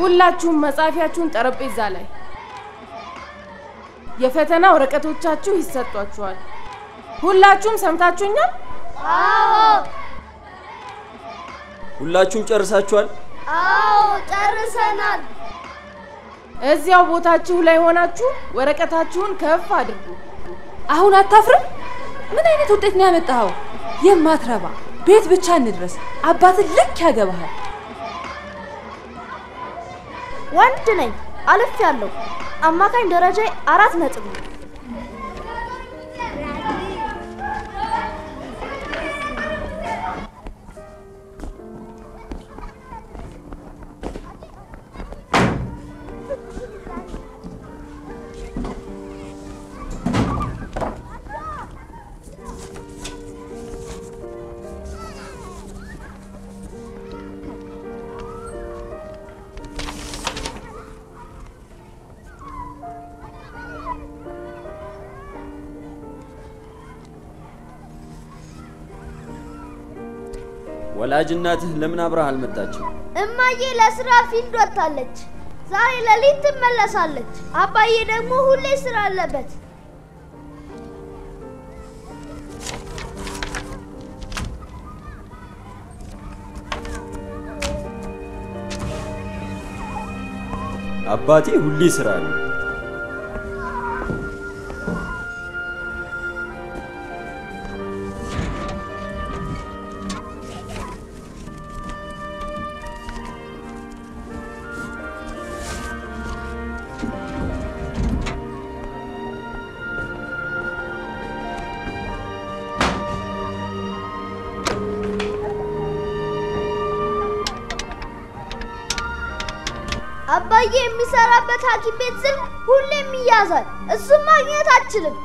ሁላችሁም መጻፊያችሁን ጠረጴዛ ላይ የፈተና ወረቀቶቻችሁ ይሰጣችኋል ሁላችሁም ሰምታችሁኛል አዎ ሁላችሁም ጨርሳችኋል አዎ ጨርሰናል እዚያው ቦታችሁ ላይ ሆናችሁ ወረቀታችሁን ከፍ አድርጉ አሁን አታፍርም ምን አይነት ውጤት ነው ያመጣው የማትረባ ቤት ብቻ እንድረስ አባት ልክ ያገባሃል ወንድ ነኝ አልፍ ያለው አማካኝ ደረጃ 4 ነጥብ ወላጅ እናትህ ለምን አብረህ አልመጣችም እማዬ ለስራ ፊልድ ወጣለች ዛሬ ለሊት ትመለሳለች አባዬ ደግሞ ሁሌ ስራ አለበት አባቴ ሁሌ ስራ አለው አባዬ የሚሰራበት ሐኪም ቤት ስልክ ሁሌም ይያዛል እሱም ማግኘት አትችልም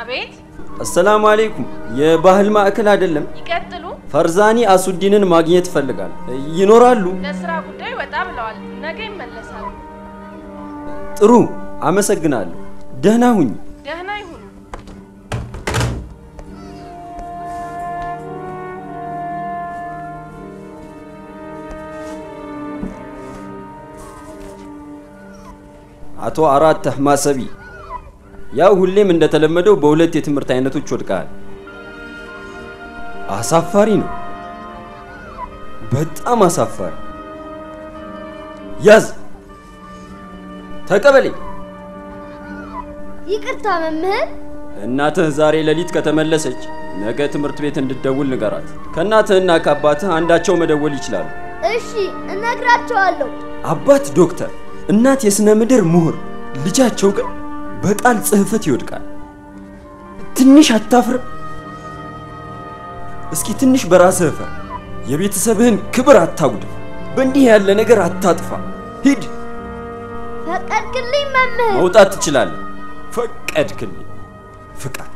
አቤት السلام عليكم የባህል ማዕከል አይደለም ይቀጥሉ ፈርዛኒ አሱዲንን ማግኘት ፈልጋል ይኖራሉ ለስራ ጉዳይ ወጣ ብለዋል ነገ ይመለሳሉ ጥሩ አመሰግናለሁ ደህና ሁኚ ደህና ይሁኑ አቶ አራት ተህማሰቢ ያው ሁሌም እንደተለመደው በሁለት የትምህርት አይነቶች ወድቀሃል አሳፋሪ ነው በጣም አሳፋሪ ያዝ ተቀበለኝ ይቅርታ መምህር እናትህ ዛሬ ለሊት ከተመለሰች ነገ ትምህርት ቤት እንድትደውል ንገራት ከእናትህና ከአባትህ አንዳቸው መደወል ይችላሉ እሺ እነግራቸዋለሁ አባት ዶክተር እናት የስነ ምድር ምሁር ልጃቸው ግን በቃል ጽህፈት ይወድቃል ትንሽ አታፍር እስኪ ትንሽ በራስህ ፈር የቤተሰብህን ክብር አታጉድፍ በእንዲህ ያለ ነገር አታጥፋ ሂድ ፈቀድክልኝ መምህር መውጣት ትችላለህ ፈቀድክልኝ ፍቃድ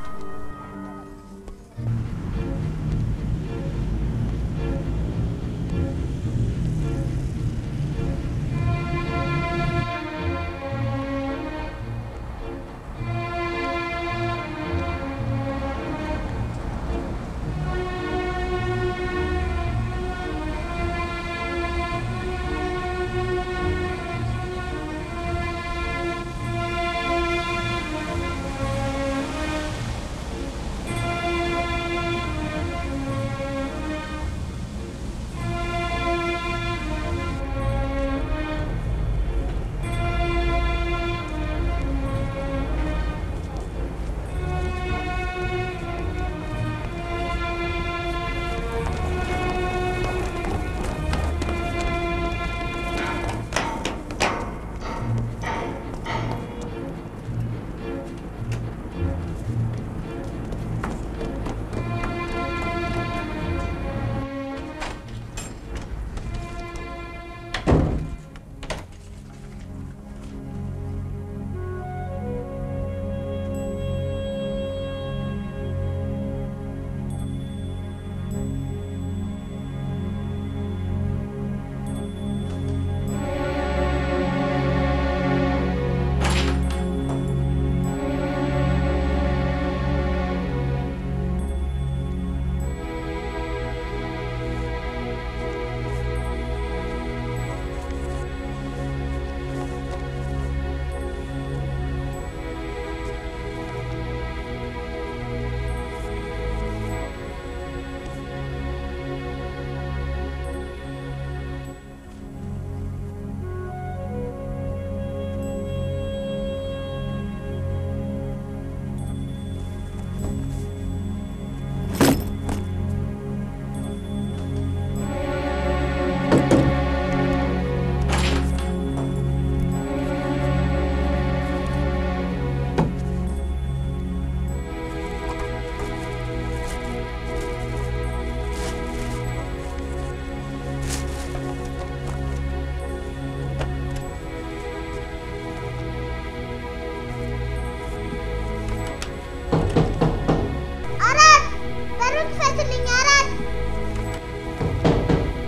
ክፈትልኝ አራት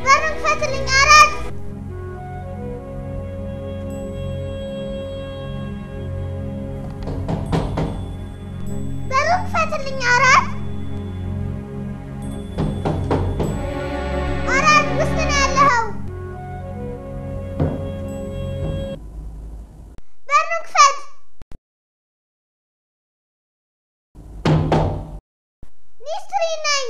በሩን ክፈትልኝ አራት በሩን ክፈትልኝ አራት አራት ውስጥ ነው ያለኸው በሩን ክፈት ሚስትሪ ነኝ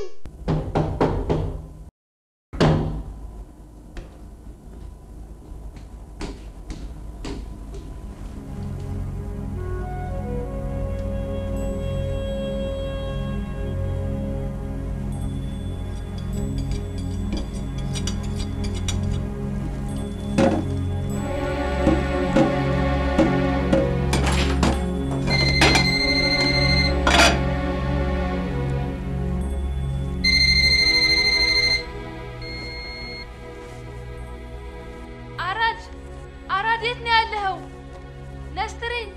አራድ የት ነው ያለኸው? ነስትሪን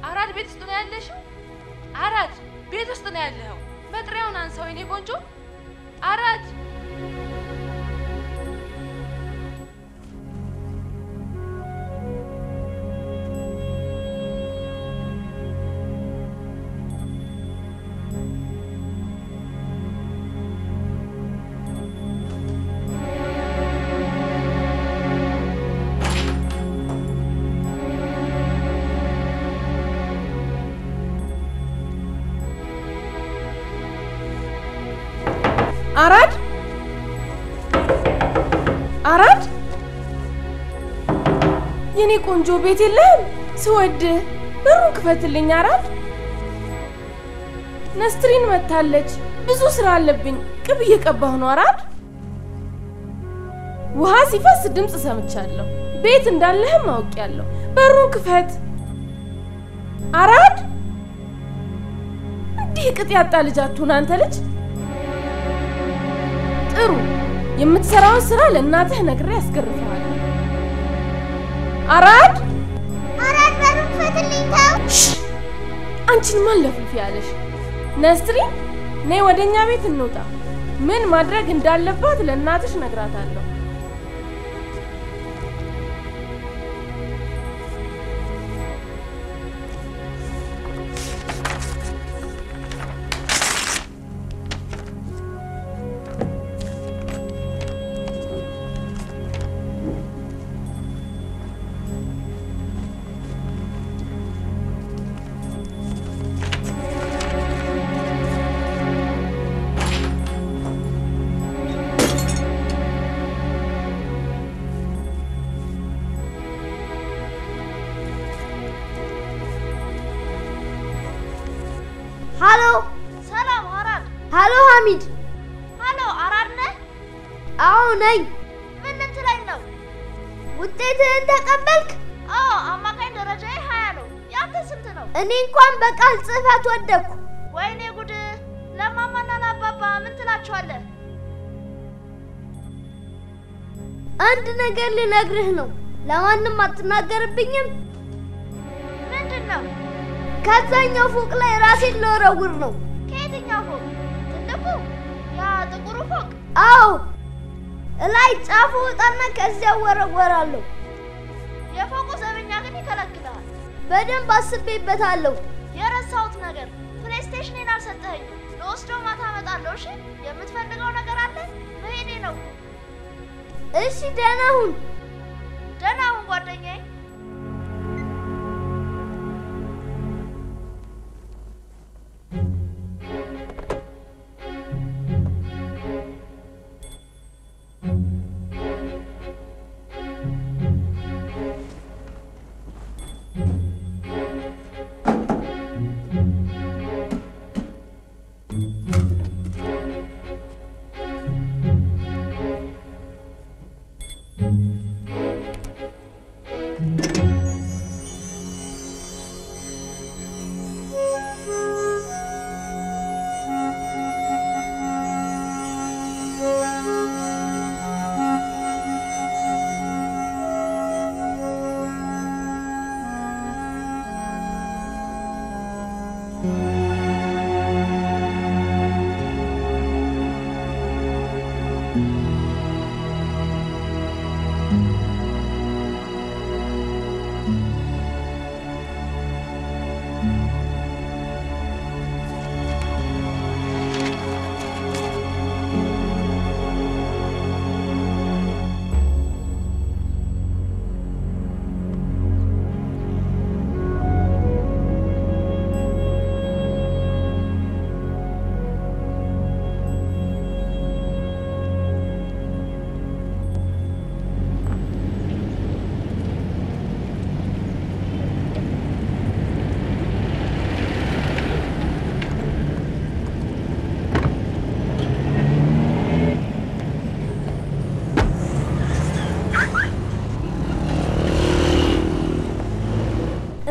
አራድ ቤት ውስጥ ነው ያለሽው? አራድ ቤት ውስጥ ነው ያለኸው? መጥሪያውን አንሳው የኔ ቆንጆ አራድ አራድ አራድ የኔ ቆንጆ ቤት የለህም? ስወድ በሩን ክፈትልኝ አራድ። ነስትሪን መታለች። ብዙ ስራ አለብኝ። ቅብ እየቀባሁ ነው አራድ። ውሃ ሲፈስ ድምጽ ሰምቻለሁ። ቤት እንዳለህም አውቄያለሁ። በሩን ክፈት አራድ። እንዲህ ቅጥ ያጣ ልጅ አትሁን አንተ ልጅ። ጥሩ የምትሰራውን ስራ ለእናትህ ነግሬ ያስገርፈዋል። አራድ አራድ በሩን ክፈትልኝ ተው። አንቺን ማን ለፍልፍ ያለሽ? ነስትሪን ነይ ወደኛ ቤት እንውጣ። ምን ማድረግ እንዳለባት ለእናትሽ ነግራታለሁ። ሃሎ ሰላም አራድ። ሃሎ ሐሚድ ሃሎ አራድ ነህ? አዎ ነኝ። ምን ልትለኝ ነው? ውጤትህን ተቀበልክ? አዎ አማካኝ ደረጃዬ 20 ነው። ያንተ ስንት ነው? እኔ እንኳን በቃል ጽፈት ወደኩ። ወይኔ ጉድ! ለማማና ለአባባ ምን ትላቸዋለህ? አንድ ነገር ልነግርህ ነው። ለማንም አትናገርብኝም? ምንድነው? ከዛኛው ፎቅ ላይ ራሴን ልወረውር ነው። ከየትኛው ፎቅ? ትልቁ? ያ ጥቁሩ ፎቅ? አዎ ላይ ጫፉ ወጣና ከዚያ ወረወራለሁ። የፎቁ ዘበኛ ግን ይከለክላል። በደንብ አስቤበታለሁ። የረሳሁት ነገር ፕሌይስቴሽንን አልሰጠኸኝ። ለወስዶ ማታ አመጣለሁ። እሺ? የምትፈልገው ነገር አለ? መሄዴ ነው። እሺ ደህና ሁን። ደህና ሁን ጓደኛዬ።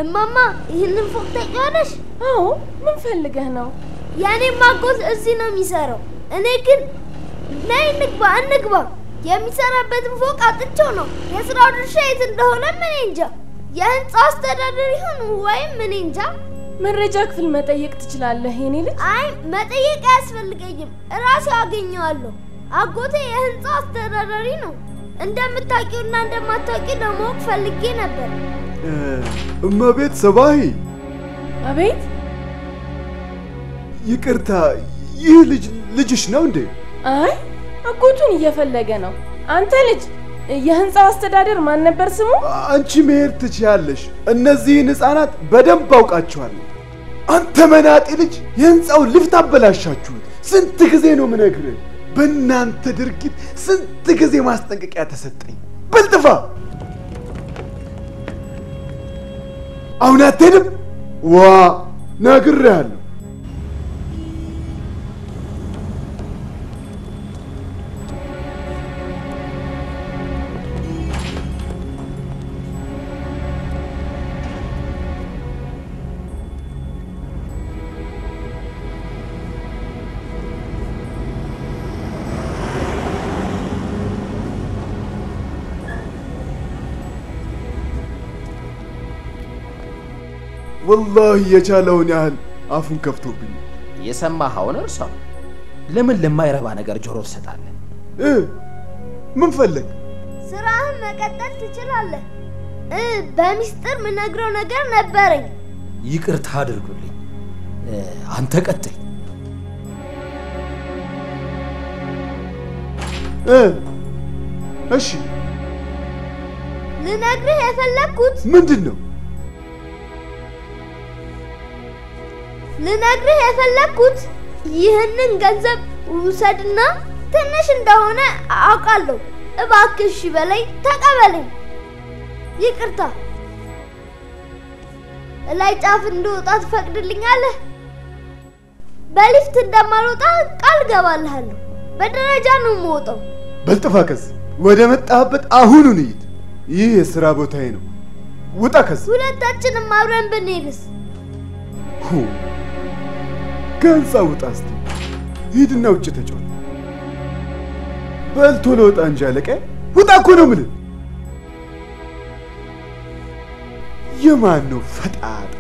እማማ ይሄንን ፎቅ ታውቂዋለሽ? አዎ ምን ፈልገህ ነው? ያኔ ማጎት እዚህ ነው የሚሰራው። እኔ ግን ነይ እንግባ የሚሰራበትን ፎቅ አጥቼው ነው። የስራው ድርሻ የት እንደሆነ ምን እንጃ። የህንጻው አስተዳደር ይሁን ወይም ምን እንጃ። መረጃ ክፍል መጠየቅ ትችላለህ የኔ ልጅ። አይ መጠየቅ አያስፈልገኝም፣ እራሴ አገኘዋለሁ። አጎቴ የህንጻው አስተዳዳሪ ነው። እንደምታውቂውና እንደማታውቂው ለማወቅ ፈልጌ ነበር። እመቤት ሰባሂ። አቤት። ይቅርታ፣ ይህ ልጅሽ ነው እንዴ? አይ አጎቱን እየፈለገ ነው። አንተ ልጅ የህንጻው አስተዳደር ማን ነበር ስሙ? አንቺ መሄድ ትችያለሽ። እነዚህን ህፃናት በደንብ አውቃቸዋለሁ። አንተ መናጢ ልጅ፣ የህንጻው ልፍት አበላሻችሁት። ስንት ጊዜ ነው ምነግርህ? በእናንተ ድርጊት ስንት ጊዜ ማስጠንቀቂያ ተሰጠኝ። በልጥፋ! አሁን አትሄድም? ዋ ነግሬሃለሁ። والله የቻለውን ያህል አፉን ከፍቶብኝ የሰማኸውን እርሳው። ለምን ለማይረባ ነገር ጆሮ ትሰጣለህ? ምን ፈለግ? ስራህን መቀጠል ትችላለህ። በሚስጥር ምነግረው ነገር ነበረኝ። ይቅርታ አድርጉልኝ። አንተ ቀጥል። እሺ ልነግርህ የፈለኩት ምንድነው? ልነግርህ የፈለኩት ይህንን ገንዘብ ውሰድና ትንሽ እንደሆነ አውቃለሁ። እባክሽ በላይ ተቀበለኝ። ይቅርታ። ላይ ጫፍ እንደወጣ ትፈቅድልኛለህ? በሊፍት እንደማልወጣ ቃል ገባልሃለሁ። በደረጃ ነው የምወጣው። በልጥፋ ከዚህ ወደ መጣህበት አሁኑን ሂድ። ይህ የሥራ ቦታዬ ነው። ውጣ ከዚህ። ሁለታችንም አብረን ብንሄድስ? ከህንፃ ውጣ እስቲ። ሂድና ውጭ ተጫወት። በልቶ ለወጣ እንጂ አለቃዬ። ውጣ እኮ ነው የምልህ። የማን ነው ፈጣጣ?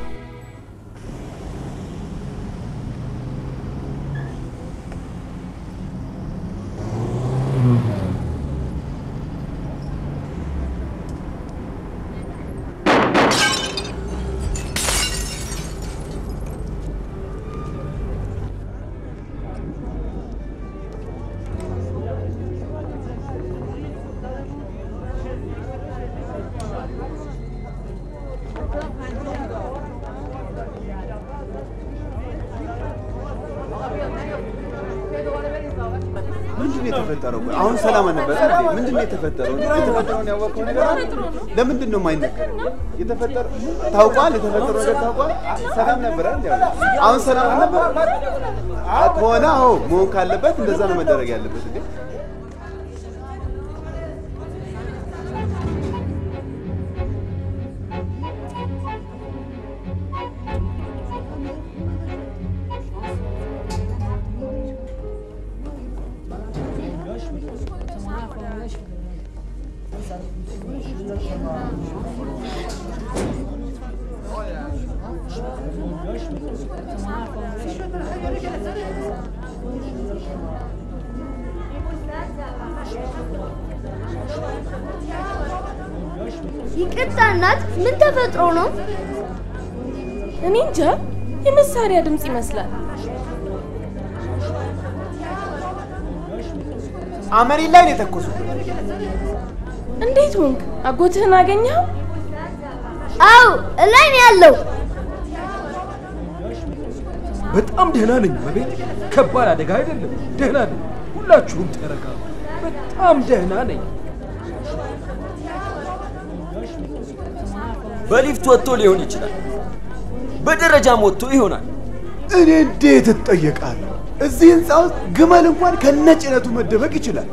ምንድነው የተፈጠረው? አሁን ሰላም ነበር እንዴ? ምንድነው የተፈጠረው? የተፈጠረውን ያወቀው ነገር አለ? ለምንድነው የማይነገረው? የተፈጠረው ታውቋል? የተፈጠረው ነገር ታውቋል? ሰላም ነበር እንዴ? አሁን ሰላም ነበር ከሆነ አዎ መሆን ካለበት እንደዛ ነው መደረግ ያለበት እንዴ? ይቅርታ እናት፣ ምን ተፈጥሮ ነው? እኔ እንጃ፣ የመሳሪያ ድምጽ ይመስላል። አመሬት ላይ ነው የተኮሱት። እንዴት ሆንክ? አጎትህን አገኘኸው? አው ላይ ነው ያለው። በጣም ደህና ነኝ መቤት። ከባድ አደጋ አይደለም፣ ደህና ነኝ። ሁላችሁም ተረጋጉ። በጣም ደህና ነኝ። በሊፍት ወጥቶ ሊሆን ይችላል፣ በደረጃም ወጥቶ ይሆናል። እኔ እንዴት እጠየቃለሁ? እዚህ ህንጻ ውስጥ ግመል እንኳን ከነጭነቱ መደበቅ ይችላል።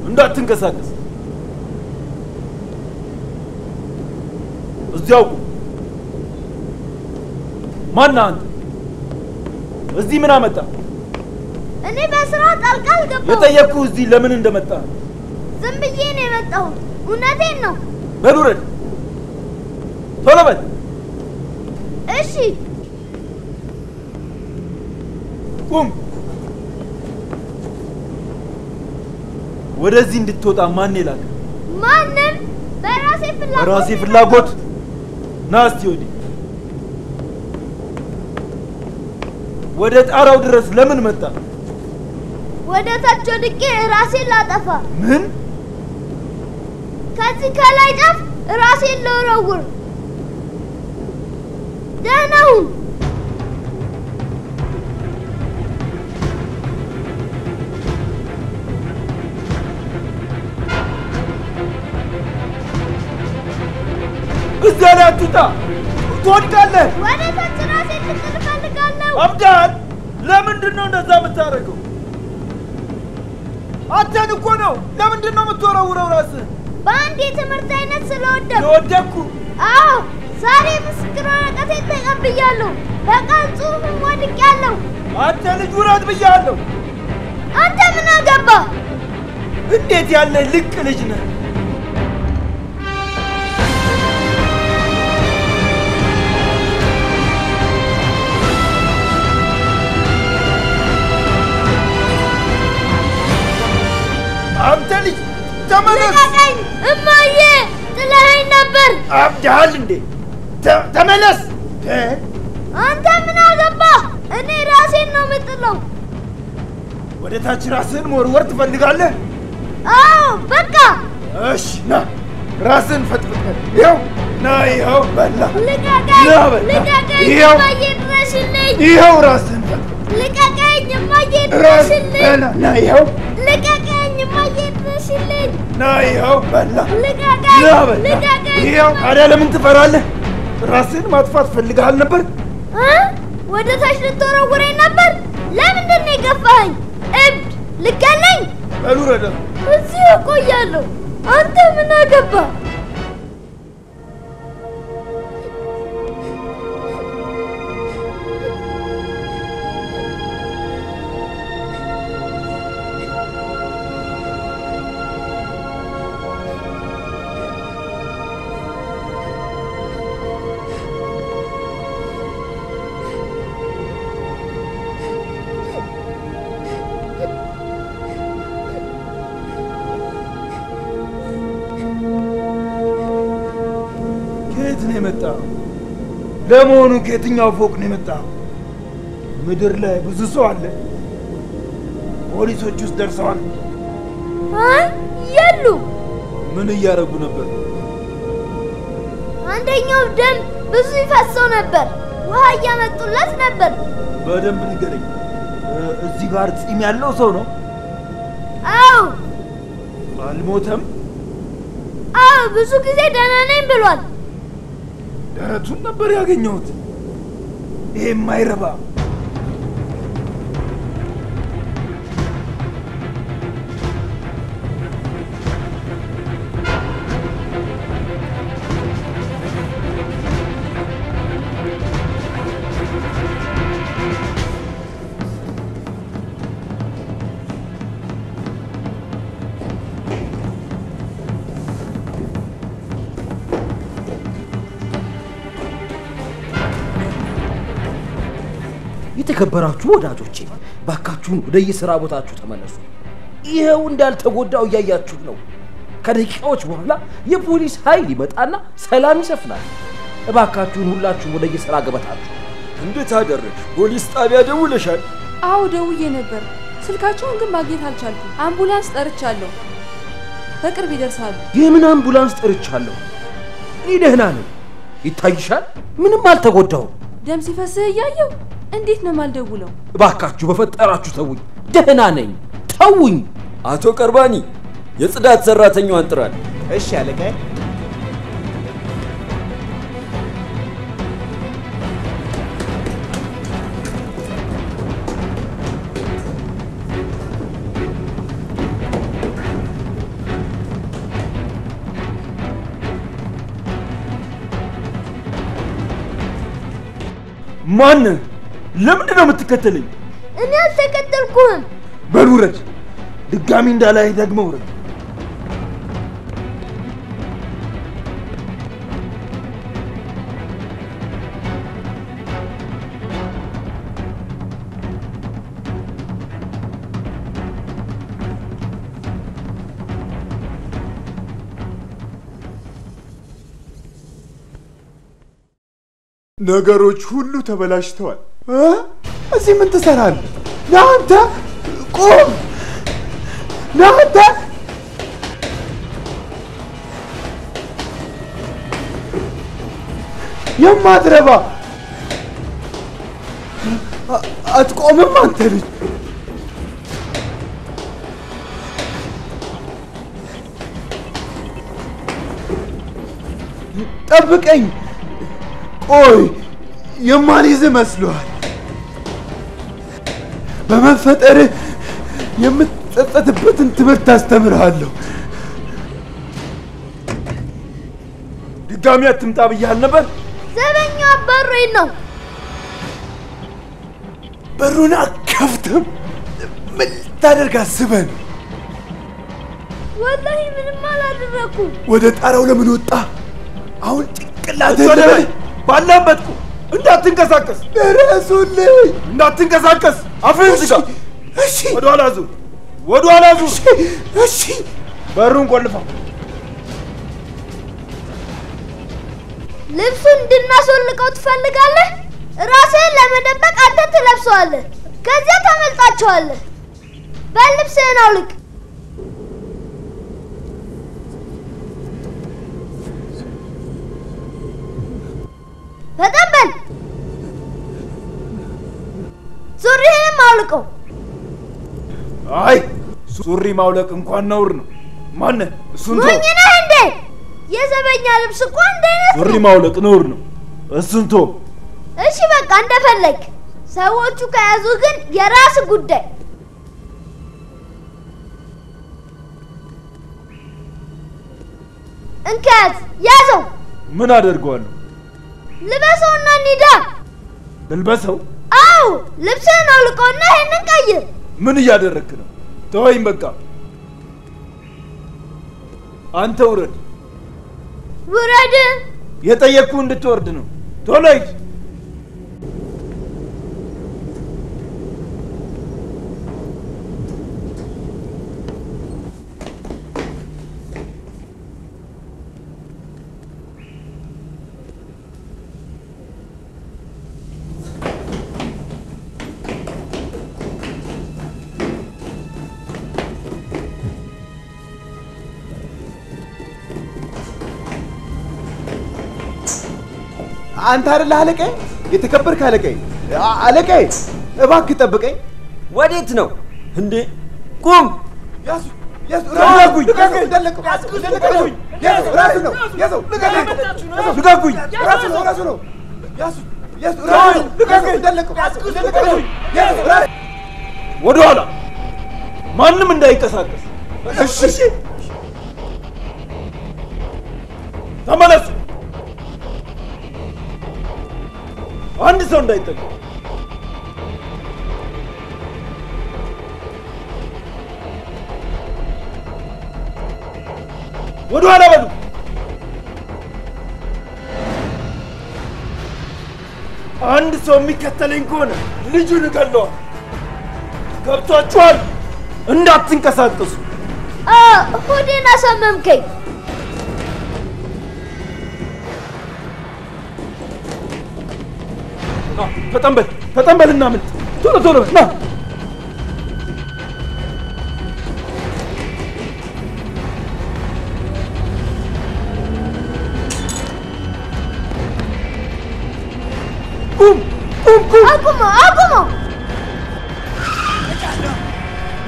እንዳትንቀሳቀስ እዚያው ቁም። ማን አንተ? እዚህ ምን አመጣ? እኔ በስራ ጣልቃ አልገባሁም። የጠየቅኩህ እዚህ ለምን እንደመጣ። ዝም ብዬ ነው የመጣሁት። እውነቴን ነው። በል ውረድ፣ ቶሎ በል። እሺ ቁም። ወደዚህ እንድትወጣ ማን ይላል? ማንም። በራሴ ፍላጎት። ና እስቲ ወዲህ። ወደ ጣራው ድረስ ለምን መጣ? ወደ ታች ወድቄ ራሴን ላጠፋ። ምን? ከዚህ ከላይ ጫፍ ራሴን ልወረውር። ደህና ሁን። እዚያ ላይ አትውጣ፣ ትወድቃለህ። ወደ ታች ራሴን ልጥል እፈልጋለሁ። አብዳል። ለምንድን ነው እንደዛ የምታደርገው? አንተን እኮ ነው። ለምንድን ነው የምትወረውረው ራስህ? በአንድ የትምህርት አይነት ስለወደኩ። ስለወደኩ? አዎ፣ ዛሬ ምስክር ወረቀቴን ተቀብያለሁ። በቃል ጽሑፍም ወድቄያለሁ። አንተ ልጅ ውረድ ብያለሁ። አንተ ምን አገባ? እንዴት ያለ ልቅ ልጅ ነህ! አንተ ልጅ ተመለስ! ልቀቀኝ! እማዬ ጥለኸኝ ነበር። አብዳል እንዴ? ተመለስ! አንተ ምን አገባ? እኔ ራሴን ነው የምጥለው። ወደ ታች ራስህን መወርወር ትፈልጋለህ? አዎ፣ በቃ እሺ፣ ና ራስህን ፈጥፍጥ። ይኸው ና፣ ይኸው በላ። ልቀቀኝ! ና በላ። ልቀቀኝ! ይኸው እማዬ ድረሽልኝ! ይኸው ራስህን ፈጥፍጥ። ልቀቀኝ! እማዬ ራስህን ድረሽልኝ! በላ። ና ይኸው ልቀቀኝ! እማዬ ድረሽልኝ! ና ይኸው በላ። ልቀቀኝ! ና በላ። ልቀቀኝ! ይኸው። ታዲያ ለምን ትፈራለህ? ራስህን ማጥፋት ፈልገሃል ነበር? ወደ ታች ልትወረውረኝ ነበር? ለምንድን ነው የገፋኸኝ? እብድ! ልገለኝ? በሉረዳ እዚህ እቆያለሁ። አንተ ምን አገባ? ለመሆኑ ከየትኛው ፎቅ ነው የመጣው? ምድር ላይ ብዙ ሰው አለ? ፖሊሶች ውስጥ ደርሰዋል? አይ የሉ። ምን እያደረጉ ነበር? አንደኛው ደም ብዙ ይፈሰው ነበር። ውሃ እያመጡለት ነበር። በደንብ ንገረኝ። እዚህ ጋር ጺም ያለው ሰው ነው? አዎ። አልሞተም? አዎ፣ ብዙ ጊዜ ደህና ነኝ ብሏል። ደረቱን ነበር ያገኘሁት። ይሄ የማይረባ የተከበራችሁ ወዳጆቼ ባካችሁን ወደ የሥራ ቦታችሁ ተመለሱ። ይሄው እንዳልተጎዳው ያያችሁ ነው። ከደቂቃዎች በኋላ የፖሊስ ኃይል ይመጣና ሰላም ይሰፍናል። እባካችሁን ሁላችሁም ወደ የሥራ ገበታችሁ። እንዴት አደረግሽ? ፖሊስ ጣቢያ ደውለሻል? አዎ ደውዬ ነበር። ስልካቸውን ግን ማግኘት አልቻልኩም። አምቡላንስ ጠርቻለሁ። በቅርብ ይደርሳሉ። የምን አምቡላንስ ጠርቻለሁ? እኔ ደህና ነኝ። ይታይሻል፣ ምንም አልተጎዳሁም። ደም ሲፈስህ እያየሁ እንዴት ነው ማልደውለው? እባካችሁ በፈጠራችሁ ተውኝ። ደህና ነኝ፣ ተውኝ። አቶ ቀርባኒ የጽዳት ሰራተኛዋን ጥራል። እሺ አለቃዬ። ማን? ለምንድን ነው የምትከተለኝ? እኔ አልተከተልኩም። በል ውረድ። ድጋሚ እንዳላይ ደግሞ ውረድ። ነገሮች ሁሉ ተበላሽተዋል። እዚህ ምን ትሰራለህ? ናንተ ቁም! ናንተ የማትረባ አትቆምም አንተ ልጅ! ጠብቀኝ! ቆይ የማልይዝ መስሏል። በመፈጠርህ የምትጸጸትበትን ትምህርት አስተምርሃለሁ። ድጋሚ አትምጣ ብያል ነበር። ዘበኛው አባሮኝ ነው። በሩን አከፍትም። ምን ልታደርግ አስበህ ነው? ወላሂ ምንም አላደረኩም። ወደ ጣራው ለምን ወጣ? አሁን ጭንቅላትህ ለበል ባላበጥኩ እንዳትንቀሳቀስ። ድረሱልኝ! እንዳትንቀሳቀስ! አፍህን ዝጋ። እሺ፣ ወደ ኋላ ዙር፣ ወደ ኋላ ዙር። እሺ። በሩን ቆልፈው። ልብሱን እንድናስወልቀው ትፈልጋለህ? ራስህን ለመደበቅ አንተ ትለብሰዋለህ፣ ከዚያ ታመልጣቸዋለህ። በል ልብስህን አውልቅ። በጣም በል። ሱሪህንም አውልቀው። አይ ሱሪ ማውለቅ እንኳን ነውር ነው። ማነህ? እሱን ተው። ሞኝ ነህ እንዴ? የዘበኛ ልብስ እኮ እንደ አይነት ሱሪ ማውለቅ ነውር ነው። እሱን ተው። እሺ በቃ እንደፈለግ። ሰዎቹ ከያዙ ግን የራስ ጉዳይ። እንካት ያዘው። ምን አደርገዋለሁ? ልበሰውና እንሂዳ። ልልበሰው? አዎ ልብስህን አውልቀውና ይሄንን ቀይር። ምን እያደረክ ነው? ተወኝ በቃ። አንተ ውረድ። ውረድ። የጠየቅኩህ እንድትወርድ ነው። ቶሎ ሂድ። አንተ አይደል አለቃዬ? የተከበርክ አለቃዬ? አለቃዬ እባክህ ጠብቀኝ። ወዴት ነው እንዴ? ቁም! ያዙ ያዙ! ልቀቁኝ! ደለቀው! ልቀቁኝ! ያዙ! ራሱ ነው! ያዙ! ልቀቁኝ! ራሱ ነው! ያዙ! ያዙ! ራሱ ነው! ልቀቁኝ! ደለቀው! ልቀቁኝ! ያዙ! ወደ ኋላ ማንም እንዳይንቀሳቀስ። እሺ ተመለሱ። አንድ ሰው እንዳይጠጋ። ወደ ኋላ በሉ። አንድ ሰው የሚከተለኝ ከሆነ ልጁን እገለዋለሁ። ገብቷችኋል? እንዳትንቀሳቀሱ። ሆዴን አሳመምከኝ። ፈጠን በልና ምልጥ። ቶሎ ቶሎ ና። ቁም! አቁመው!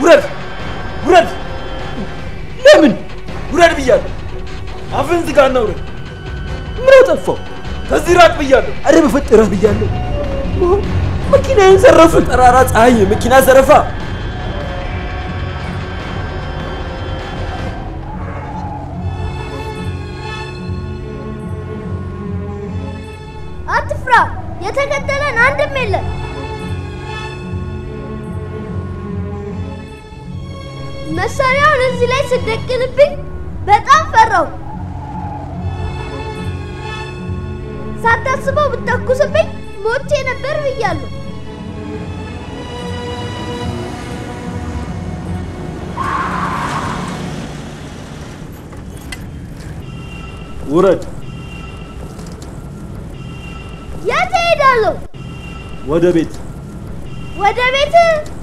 ውረድ! ለምን ውረድ ብያለሁ? አፍን ዝጋና ውረድ። ምን አጠፋው? ከዚህ ራቅ ብያለሁ። አረ በፈጠረህ ብያለሁ። መኪናዬን ዘረፉ። ጠራራ ፀሐይ መኪና ዘረፋ። አትፍራ፣ የተከተለን አንድም የለም። መሳሪያውን እዚህ ላይ ስደቅንብኝ በጣም ፈራው። ሳታስበው ብትተኩስብኝ ሞቼ ነበር ብያለሁ። ውረድ። የት እሄዳለሁ? ወደ ቤት። ወደ ቤት?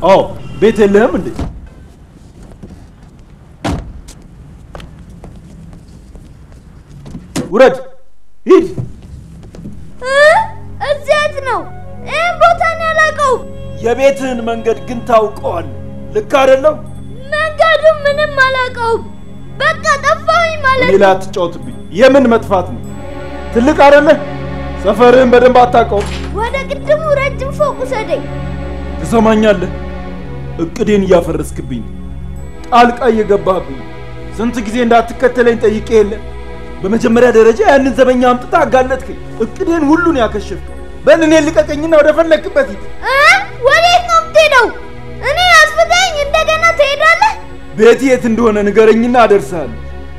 አዎ፣ ቤት የለህም እንዴ? ውረድ፣ ሂድ። እዚህ የት ነው? ይህን ቦታ ነው ያላውቀው። የቤትህን መንገድ ግን ታውቀዋለህ። ልክ አይደለም? መንገዱን ምንም አላውቀውም። በቃ ጠፋሁኝ ማለት ነው። ሌላ አትጫወትብኝ። የምን መጥፋት ነው? ትልቅ አይደለህ? ሰፈርህን በደንብ አታውቀውም። ወደ ቅድሙ ረጅም ፎቅ ውሰደኝ። ትሰማኛለህ? እቅዴን እያፈረስክብኝ፣ ጣልቃ እየገባህብኝ። ስንት ጊዜ እንዳትከተለኝ ጠይቄ የለ? በመጀመሪያ ደረጃ ያንን ዘበኛ አምጥታ አጋለጥከኝ። እቅዴን ሁሉን ያከሸፍከው። በል እኔን ልቀቀኝና ወደ ፈለክበት ሂድ። ወዴት ነው የምትሄደው? እኔ አስፍተኝ እንደገና ትሄዳለህ? ቤት የት እንደሆነ ንገረኝና አደርሳለሁ።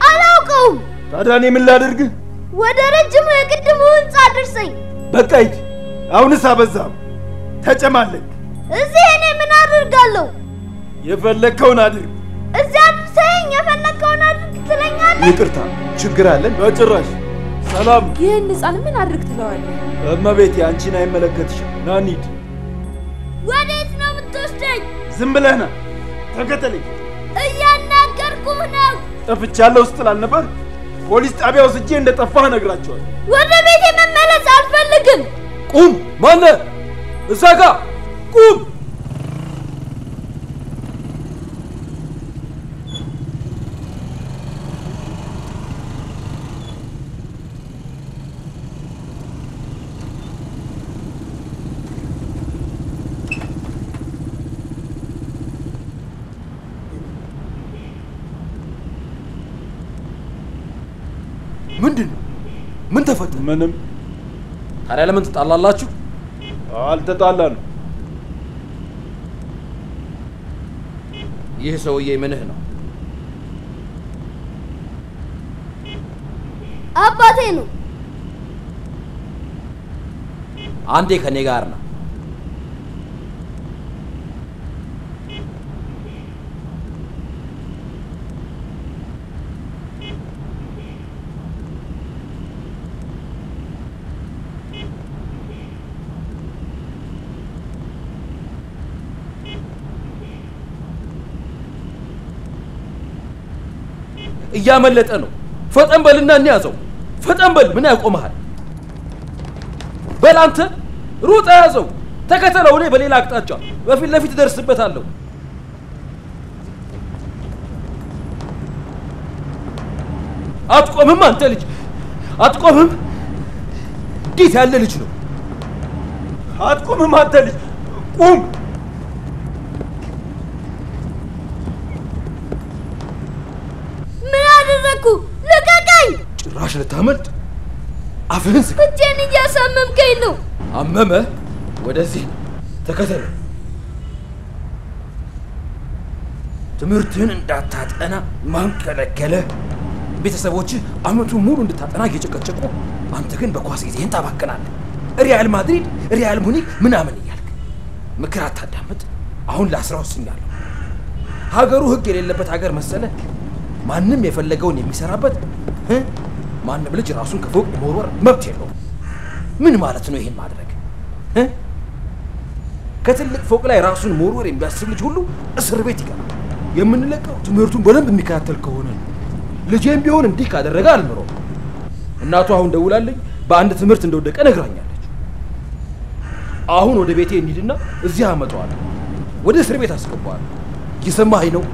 አላውቀውም። ታዲያ እኔ ምን ላድርግህ? ወደ ረጅሙ የቅድሙ ህንጻ አድርሰኝ። በቃ ሂድ። አሁንስ አበዛም። ተጨማለቅ። እዚህ እኔ ምን አድርጋለሁ? የፈለግከውን አድርግ። እዚህ አድርሰኝ የፈለግከውን አድርግ ትለኛለህ? ይቅርታ፣ ችግር አለን? በጭራሽ። ሰላም። ይህን ህፃን ምን አድርግ ትለዋለህ? እመቤቴ፣ አንቺን አይመለከትሽም። ና እንሂድ። ወዴት ነው የምትወስደኝ? ዝም ብለህ ና፣ ተከተለኝ። እያናገርኩህ ነው። ጠፍቻለሁ ስትል አልነበር? ፖሊስ ጣቢያ ወስጄ እንደጠፋህ እነግራቸዋለሁ። ወደ ቤቴ መመለስ አልፈልግም። ቁም! ማነህ? እዛ ጋ ቁም! ምንድነው? ምን ተፈጠረ? ምንም። ታዲያ ለምን ተጣላላችሁ? አልተጣላንም። ይህ ሰውዬ ምንህ ነው? አባቴ ነው። አንዴ ከኔ ጋር ነው። እያመለጠ ነው። ፈጠን በልና እንያዘው። ፈጠን በል። ምን ያቆምሃል? በል አንተ ሩጥ፣ ያዘው። ተከተለው። እኔ በሌላ አቅጣጫ በፊት ለፊት ደርስበታለሁ። አትቆምም አንተ ልጅ፣ አትቆምም። እንዴት ያለ ልጅ ነው? አትቆምም አንተ ልጅ፣ ቁም። ልቀቀኝ! ጭራሽ ልታመልጥ? አፍህን ዝጋ። እጄን እያሳመምከኝ ነው። አመመ? ወደዚህ ተከተለ። ትምህርትህን እንዳታጠና ማን ከለከለ? ቤተሰቦችህ አመቱን ሙሉ እንድታጠና እየጨቀጨቁ፣ አንተ ግን በኳስ ጊዜህን ታባክናለህ። ሪያል ማድሪድ፣ ሪያል ሙኒክ ምናምን እያልክ ምክር አታዳምጥ። አሁን ላስራ ወስኛለሁ። ሀገሩ ህግ የሌለበት ሀገር መሰለ? ማንም የፈለገውን የሚሰራበት? ማንም ልጅ ራሱን ከፎቅ መወርወር መብት የለውም። ምን ማለት ነው ይሄን ማድረግ? ከትልቅ ፎቅ ላይ ራሱን መወርወር የሚያስብ ልጅ ሁሉ እስር ቤት ይገባል። የምንለቀው ትምህርቱን በደንብ የሚከታተል ከሆነ ነው። ልጄም ቢሆን እንዲህ ካደረገ አልምረው። እናቱ አሁን ደውላልኝ በአንድ ትምህርት እንደወደቀ ነግራኛለች። አሁን ወደ ቤቴ እንሂድና እዚህ አመጣዋለሁ። ወደ እስር ቤት አስገባዋለሁ። እየሰማኸኝ ነው?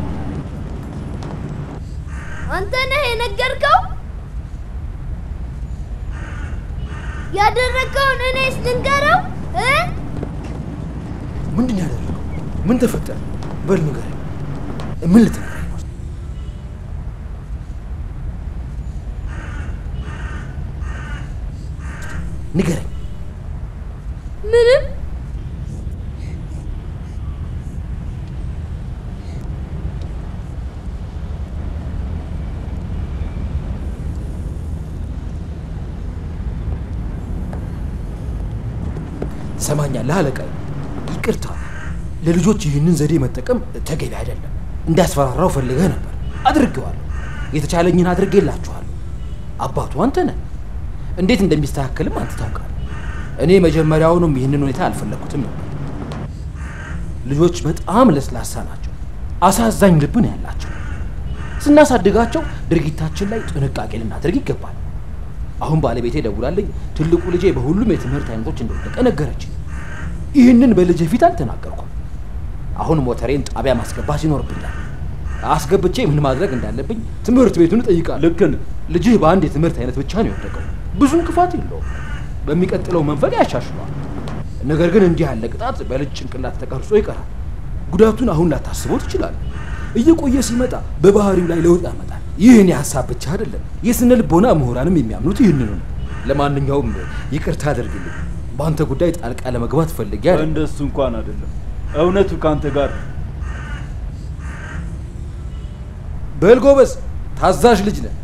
አንተ ነህ የነገርከው? ያደረገውን እኔስ ልንገረው? ምንድን ያደረገው? ምን ተፈጠረ? በል ንገረኝ። ምን ልትነግረኝ ነው? ንገረኝ። ምንም። ሰማኛለህ አለቃዬ? ይቅርታ፣ ለልጆች ይህንን ዘዴ መጠቀም ተገቢ አይደለም። እንዳስፈራራው ፈልገህ ነበር። አድርጌዋለሁ። የተቻለኝን አድርጌላችኋለሁ። አባቱ አንተ ነህ። እንዴት እንደሚስተካከልም አንተ ታውቃለህ። እኔ መጀመሪያውንም ይህንን ሁኔታ አልፈለኩትም ነበር። ልጆች በጣም ለስላሳ ናቸው። አሳዛኝ ልብ ነው ያላቸው። ስናሳድጋቸው ድርጊታችን ላይ ጥንቃቄ ልናደርግ ይገባል። አሁን ባለቤቴ ደውላልኝ ትልቁ ልጄ በሁሉም የትምህርት አይነቶች እንደወደቀ ነገረችኝ። ይህንን በልጄ ፊት አልተናገርኩም። አሁን ሞተሬን ጣቢያ ማስገባት ይኖርብኛል። አስገብቼ ምን ማድረግ እንዳለብኝ ትምህርት ቤቱን እጠይቃለሁ። ልክ ነህ። ልጅህ በአንድ የትምህርት አይነት ብቻ ነው የወደቀው። ብዙም ክፋት የለውም። በሚቀጥለው መንፈቅ ያሻሽለዋል። ነገር ግን እንዲህ ያለ ቅጣት በልጅ ጭንቅላት ተቀርጾ ይቀራል። ጉዳቱን አሁን ላታስበው ትችላለህ። እየቆየ ሲመጣ በባህሪው ላይ ለውጥ ያመጣል። ይህን የሀሳብ ብቻ አይደለም፣ የስነ ልቦና ምሁራንም የሚያምኑት ይህንኑ ነው። ለማንኛውም ይቅርታ አድርግልኝ። በአንተ ጉዳይ ጣልቃ ለመግባት ፈልጌ አይደለም። እንደሱ እንኳን አይደለም። እውነቱ ካንተ ጋር። በል ጎበዝ፣ ታዛዥ ልጅ ነህ።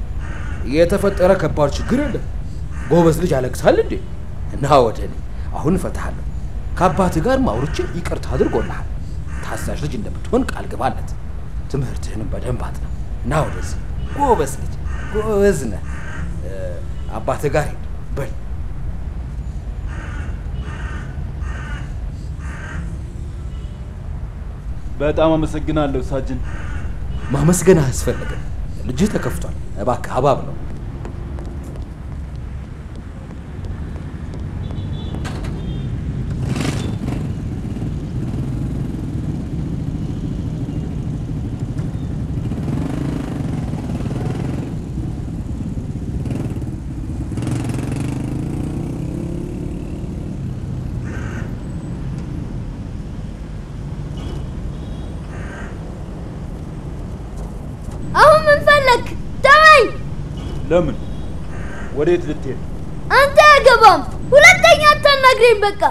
የተፈጠረ ከባድ ችግር የለም። ጎበዝ ልጅ ያለቅሳል እንዴ? እና ወደ እኔ አሁን እፈታሃለሁ። ከአባትህ ጋር ማውርቼ ይቅርታ አድርጎልሃል። ታዛዥ ልጅ እንደምትሆን ቃል ግባለት። ትምህርትህንም በደንብ አጥና። ና ወደዚህ። ጎበዝ ልጅ፣ ጎበዝ ነህ። አባትህ ጋር ሂድ። በል በጣም አመሰግናለሁ ሳጅን። ማመስገን አያስፈልግም። ልጅህ ተከፍቷል። እባክህ አባብ ነው። አሁን ምን ፈለክ? ተወኝ። ለምን? ወዴት ልትሄድ? አንተ አገባም ሁለተኛ አታናግረኝ በቃ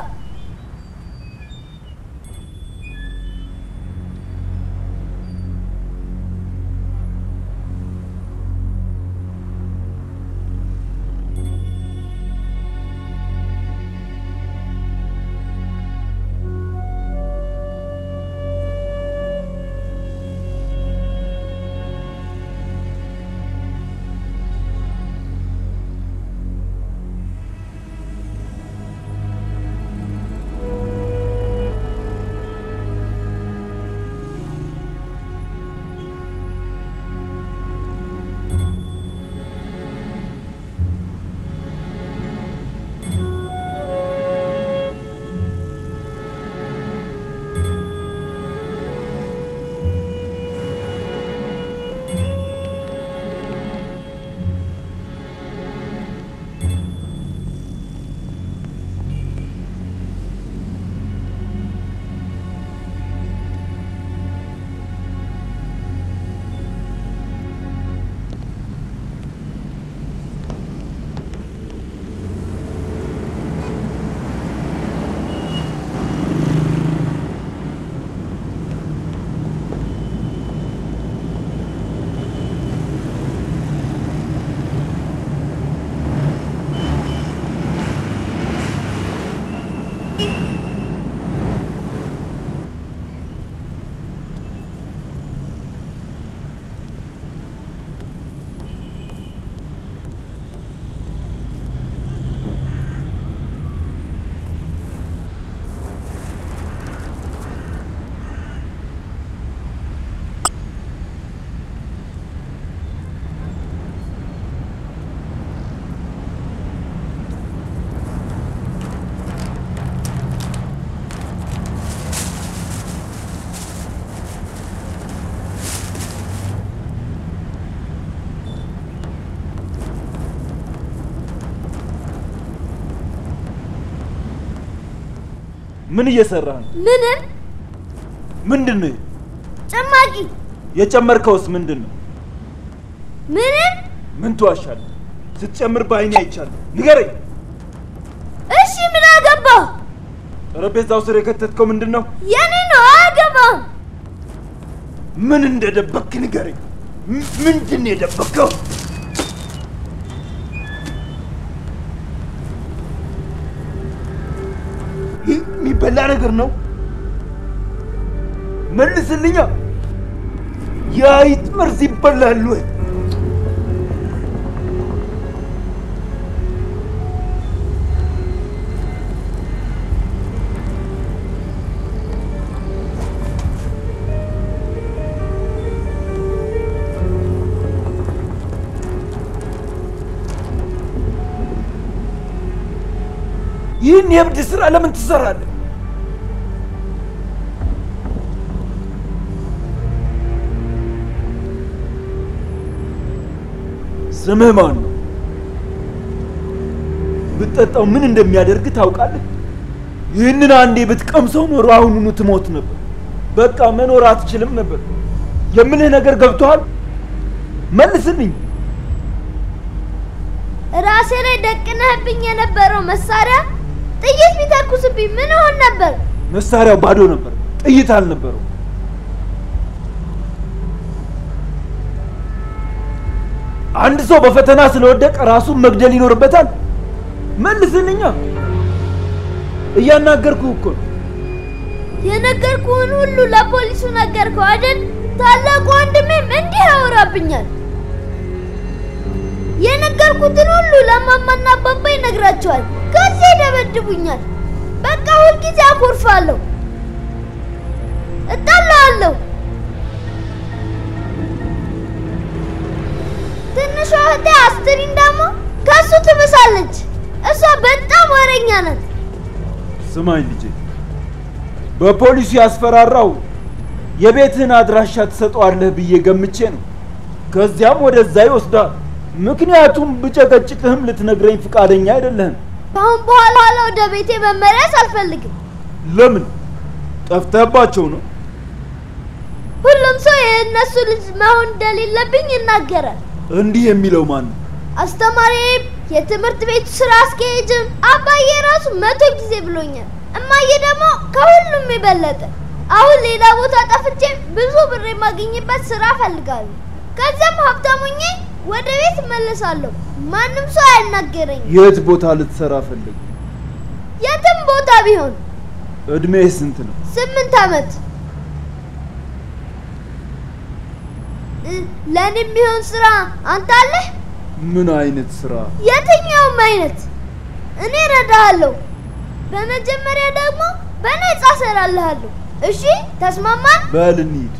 ምን እየሰራህ ነው? ምንድነው? ጨማቂ። የጨመርከውስ ምንድነው? ምን ትዋሻለህ? ስትጨምር በአይኔ አይቻለሁ። ንገረኝ። እሺ ምን አገባ? ጠረጴዛው ስር የከተትከው ምንድነው? የኔ ነው አገባ። ምን እንደደበክ ንገረኝ። ምንድን የደበከው? የሚበላ ነገር ነው። መልስልኛ። የአይጥ መርዝ ይበላል ወይ? ይህን የእብድ ስራ ለምን ትሰራለህ? ስምህ ማን ነው? ብትጠጣው ምን እንደሚያደርግ ታውቃለህ? ይህንን አንዴ ብትቀምሰው ኖሮ አሁኑኑ ትሞት ነበር። በቃ መኖር አትችልም ነበር። የምልህ ነገር ገብቶሃል? መልስልኝ። ራሴ ላይ ደቅነህብኝ የነበረው መሳሪያ ጥይት ቢተኩስብኝ ምን ሆን ነበር? መሳሪያው ባዶ ነበር፣ ጥይት አልነበረው። አንድ ሰው በፈተና ስለወደቀ ራሱን መግደል ይኖርበታል? መልስልኛ። እያናገርኩህ እኮ ነው። የነገርኩህን ሁሉ ለፖሊሱ ነገርከው አይደል? ታላቁ ወንድሜም እንዲህ ያወራብኛል። የነገርኩትን ሁሉ ለማማና አባባ ይነግራቸዋል። ከዚህ ይደበድቡኛል። በቃ ሁልጊዜ አኮርፋለሁ፣ እጣላለሁ። ትንሿ እህቴ አስትሪን ደግሞ ከሱ ትብሳለች። እሷ በጣም ወሬኛ ናት። ስማኝ ልጄ፣ በፖሊሱ ያስፈራራው የቤትህን አድራሻ ትሰጠዋለህ ብዬ ገምቼ ነው። ከዚያም ወደዛ ይወስዳል። ምክንያቱም ብጨቀጭቅህም ልትነግረኝ ፍቃደኛ አይደለህም። አሁን በኋላ ወደ ቤቴ መመለስ አልፈልግም። ለምን? ጠፍተህባቸው ነው? ሁሉም ሰው የእነሱ ልጅ መሆን እንደሌለብኝ ይናገራል። እንዲህ የሚለው ማን ነው? አስተማሪዬም የትምህርት ቤቱ ስራ አስኪያጅም አባዬ ራሱ 100 ጊዜ ብሎኛል። እማዬ ደግሞ ከሁሉም የበለጠ አሁን ሌላ ቦታ ጠፍቼ ብዙ ብር የማገኝበት ስራ ፈልጋለሁ። ከዛም ሀብታሙኝ ወደ ቤት እመለሳለሁ። ማንም ሰው አያናገረኝ። የት ቦታ ልትሰራ ፈልግ? የትም ቦታ ቢሆን። እድሜህ ስንት ነው? 8 ዓመት። ለኔ የሚሆን ስራ አንተ አለህ? ምን አይነት ስራ? የትኛውም አይነት እኔ እረዳሃለሁ። በመጀመሪያ ደግሞ በነፃ እሰራልሃለሁ። እሺ ተስማማን? በል እንሂድ።